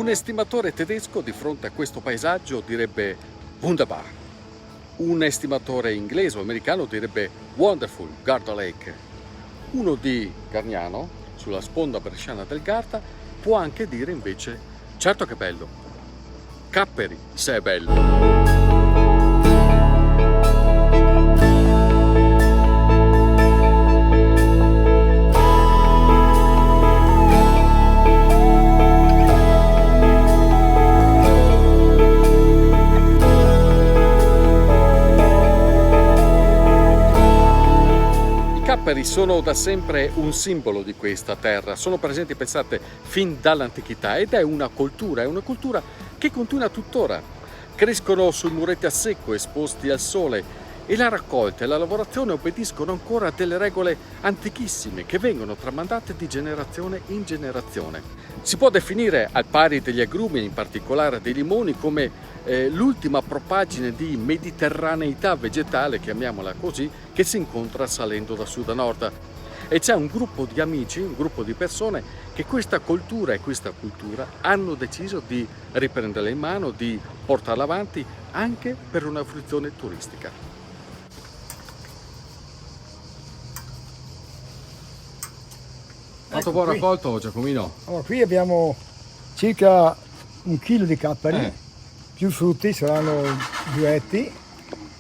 Un estimatore tedesco di fronte a questo paesaggio direbbe Wunderbar. Un estimatore inglese o americano direbbe Wonderful, Garda Lake. Uno di Gargnano, sulla sponda bresciana del Garda, può anche dire invece certo che bello. Capperi, se è bello. I capperi sono da sempre un simbolo di questa terra, sono presenti, pensate, fin dall'antichità ed è una cultura che continua tuttora. Crescono sui muretti a secco esposti al sole e la raccolta e la lavorazione obbediscono ancora a delle regole antichissime che vengono tramandate di generazione in generazione. Si può definire, al pari degli agrumi, in particolare dei limoni, come l'ultima propaggine di mediterraneità vegetale, chiamiamola così, che si incontra salendo da sud a nord. E c'è un gruppo di amici, un gruppo di persone che questa cultura e questa cultura hanno deciso di riprenderla in mano, di portarla avanti anche per una fruizione turistica. Quanto buon raccolto, Giacomino? Allora, qui abbiamo circa 1 chilo di capperi, più frutti, saranno duetti,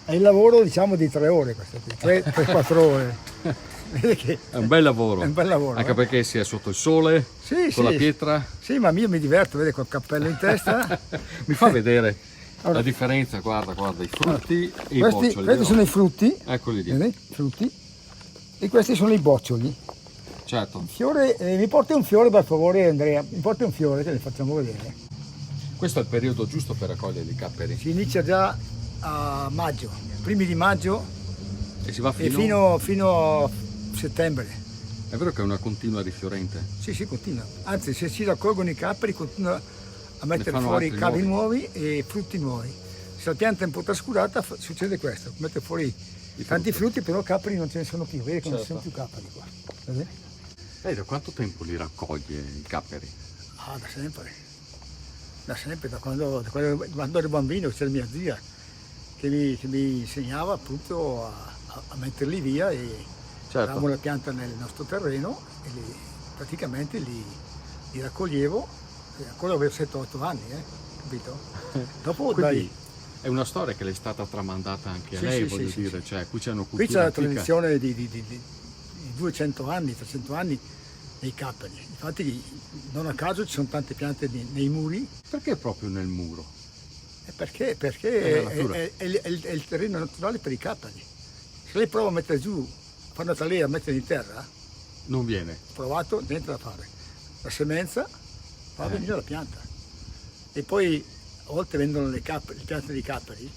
e il lavoro diciamo di 3 ore, questo qui, 3-4 ore. Vedi che È un bel lavoro. è un bel lavoro. Anche perché si è sotto il sole, Sì, con sì. la pietra. Sì, ma io mi diverto, vedi, col cappello in testa. Mi fa vedere Allora, la differenza, guarda, i frutti e i questi boccioli. vero? sono i frutti, Eccoli lì. vedi? Frutti, e questi sono i boccioli. Certo. Fiore, mi porti un fiore per favore, Andrea, mi porti un fiore che le facciamo vedere. Questo è il periodo giusto per raccogliere i capperi. Si inizia già a maggio, primi di maggio E si va e fino... fino a settembre. È vero che è una continua rifiorente. Sì, continua. Anzi, se si raccolgono i capperi, continua a mettere fanno fuori altri cavi nuovi. nuovi e frutti nuovi. Se la pianta è un po' trascurata, succede questo, mette fuori tanti frutti, però capperi non ce ne sono più, vedi che non ci sono più capperi qua. Vedi? Lei da quanto tempo li raccoglie i capperi? Ah, da sempre. Da sempre, da quando ero bambino c'era mia zia che mi insegnava appunto a metterli via e avevamo la pianta nel nostro terreno e praticamente li raccoglievo, e ancora avevo 7-8 anni, capito? Dopo Quindi è una storia che le è stata tramandata anche a lei, voglio dire, cioè qui c'è una cultura qui c'è la antica. tradizione di 200 anni, 300 anni nei capperi. Infatti non a caso ci sono tante piante nei muri. Perché proprio nel muro? Perché È è il terreno naturale per i capperi. Se lei prova a mettere giù, quando andata lei a mettere in terra, Non viene. ho provato, niente da fare. La semenza fa venire la pianta. E poi a volte vendono le piante di capperi,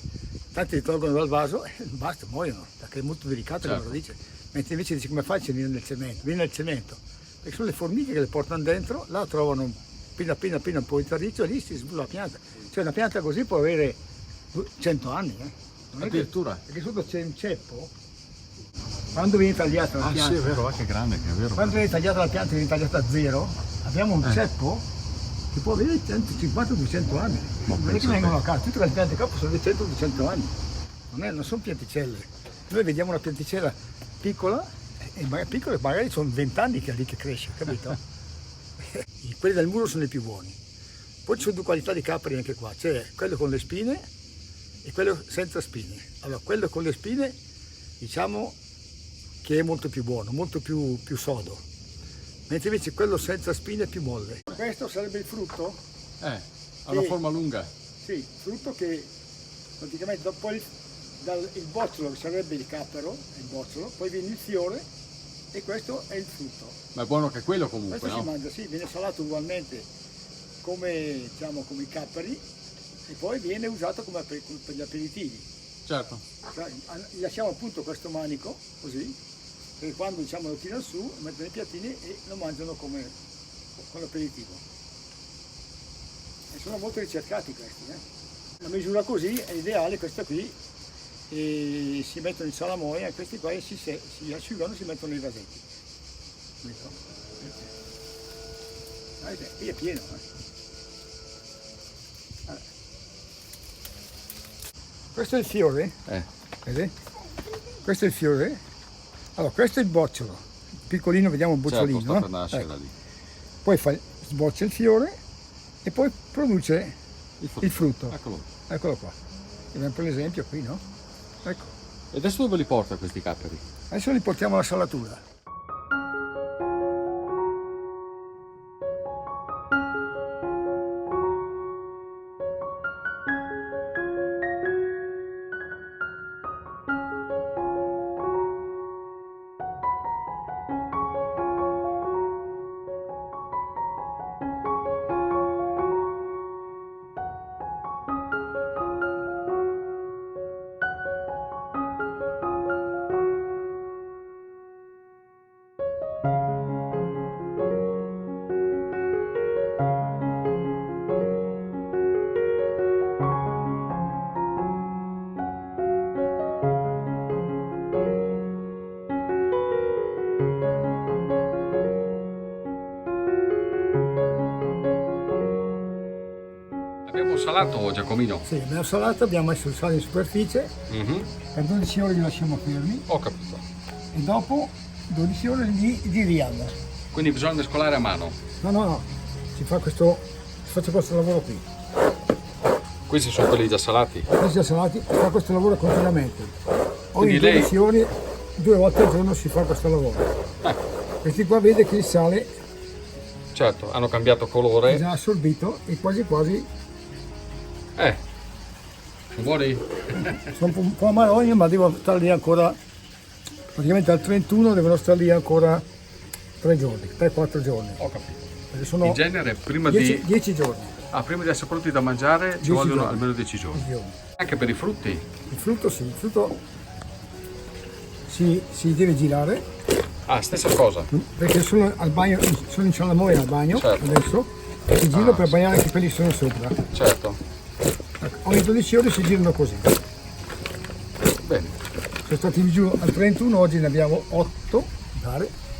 tanti li tolgono dal vaso e basta, muoiono, perché è molto delicato la radice. Mentre invece dice come fai a venire nel cemento? Viene nel cemento. Perché sono le formiche che le portano dentro, là trovano appena un po' di terriccio e lì si sviluppa la pianta. Cioè una pianta così può avere 100 anni. Non è Addirittura? perché sotto c'è un ceppo, quando viene tagliata la pianta, Sì, è vero, che grande che è vero. quando viene tagliata la pianta viene tagliata a zero, abbiamo un ceppo che può avere 150-200 anni. Non è che vengono a caso, tutte le piante qua possono avere 100-200 anni. Non sono pianticelle. Noi vediamo una pianticella piccola, e magari sono 20 anni che è lì che cresce, capito? Quelli del muro sono i più buoni. Poi ci sono 2 qualità di capperi anche qua, c'è quello con le spine e quello senza spine. Allora, quello con le spine diciamo che è molto più buono, molto più sodo, mentre invece quello senza spine è più molle. Questo sarebbe il frutto? Ha una forma lunga. Sì, frutto che praticamente dopo il bocciolo, che sarebbe il cappero, il bocciolo, poi viene il fiore e questo è il frutto. Ma è buono che quello comunque, Questo no? si mangia, sì, viene salato ugualmente come, diciamo, come i capperi e poi viene usato come per gli aperitivi. Certo. Cioè, gli lasciamo appunto questo manico, così, perché quando diciamo, lo tirano su, lo mettono nei piattini e lo mangiano come aperitivo. E sono molto ricercati questi. La misura così è ideale, questa qui, e si mettono in salamoia e questi qua si asciugano e si mettono nei vasetti. Qui è pieno. Questo è il fiore, vedi? Questo è il fiore. Allora, questo è il bocciolo, piccolino, vediamo il bocciolino. Certo, sta per nascere da lì. Poi sboccia il fiore e poi produce il frutto. Eccolo qua. Vediamo per l'esempio qui, no? Ecco. E adesso dove li porta questi capperi? Adesso li portiamo alla salatura. Abbiamo salato, Giacomino? Sì, abbiamo salato, abbiamo messo il sale in superficie, per 12 ore li lasciamo fermi Ho capito. e dopo 12 ore li giriamo. Quindi bisogna mescolare a mano. No, si faccio questo lavoro qui. Questi sono quelli già salati. Questi già salati, si fa questo lavoro continuamente. Quindi Ogni lei- 12 ore, 2 volte al giorno si fa questo lavoro. Questi qua vede che il sale Certo, hanno cambiato è colore. già assorbito e quasi Sono buoni? sono un po' amarogni, ma devo stare lì ancora, praticamente al 31 devono stare lì ancora 3 giorni, 3-4 giorni. Ho capito. Perché sono In genere prima 10 giorni. prima di essere pronti da mangiare ci 10 vogliono giorni. almeno 10 giorni. 10 giorni. Anche per i frutti. Il frutto sì, il frutto si deve girare, Stessa cosa. perché sono al bagno, sono in salamoia al bagno Certo. adesso, si girano per bagnare anche quelli che sono sopra. Certo. Ecco, ogni 12 ore si girano così. Bene. Sono stati giù al 31, oggi ne abbiamo 8,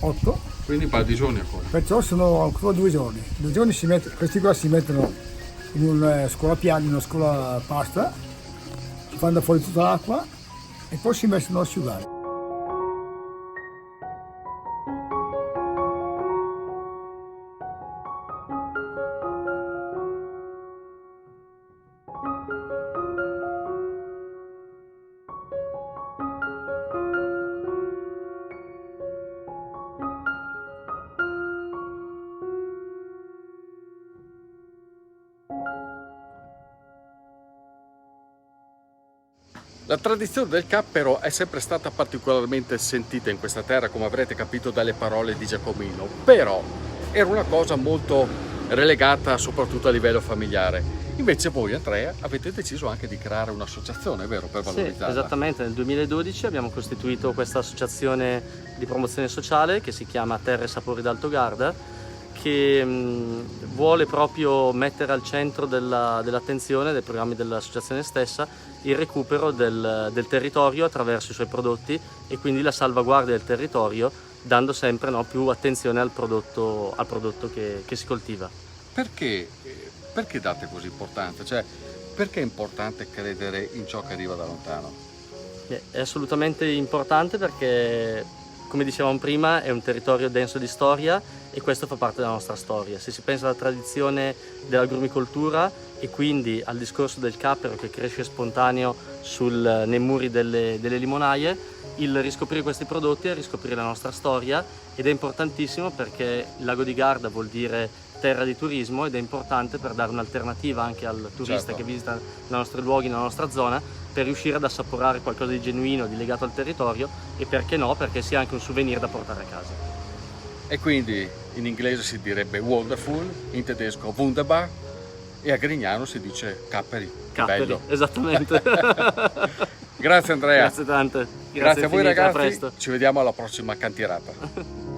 8, Quindi un paio di giorni ancora. perciò sono ancora 2 giorni. 2 giorni questi qua si mettono in una scuolapiano, in una scuola pasta, si fanno fuori tutta l'acqua e poi si mettono a asciugare. La tradizione del cappero è sempre stata particolarmente sentita in questa terra, come avrete capito dalle parole di Giacomino, però era una cosa molto relegata soprattutto a livello familiare. Invece voi, Andrea, avete deciso anche di creare un'associazione, vero, per valorizzarla? Sì, esattamente, nel 2012 abbiamo costituito questa associazione di promozione sociale che si chiama Terre e Sapori d'Altogarda, che vuole proprio mettere al centro dell'attenzione dei programmi dell'associazione stessa il recupero del territorio attraverso i suoi prodotti e quindi la salvaguardia del territorio, dando sempre più attenzione al prodotto che si coltiva. Perché date così importanza? Cioè, perché è importante credere in ciò che arriva da lontano? È assolutamente importante perché, come dicevamo prima, è un territorio denso di storia e questo fa parte della nostra storia. Se si pensa alla tradizione dell'agrumicoltura e quindi al discorso del cappero che cresce spontaneo nei muri delle limonaie, il riscoprire questi prodotti è riscoprire la nostra storia ed è importantissimo perché il lago di Garda vuol dire terra di turismo ed è importante per dare un'alternativa anche al turista Certo. che visita i nostri luoghi, nella nostra zona, per riuscire ad assaporare qualcosa di genuino, di legato al territorio e perché no, perché sia anche un souvenir da portare a casa. E quindi in inglese si direbbe wonderful, in tedesco wunderbar e a Grignano si dice capperi. Che Capperi, bello. esattamente. Grazie Andrea. Grazie tante. Grazie a voi infinite, a ragazzi, presto. ci vediamo alla prossima cantierata.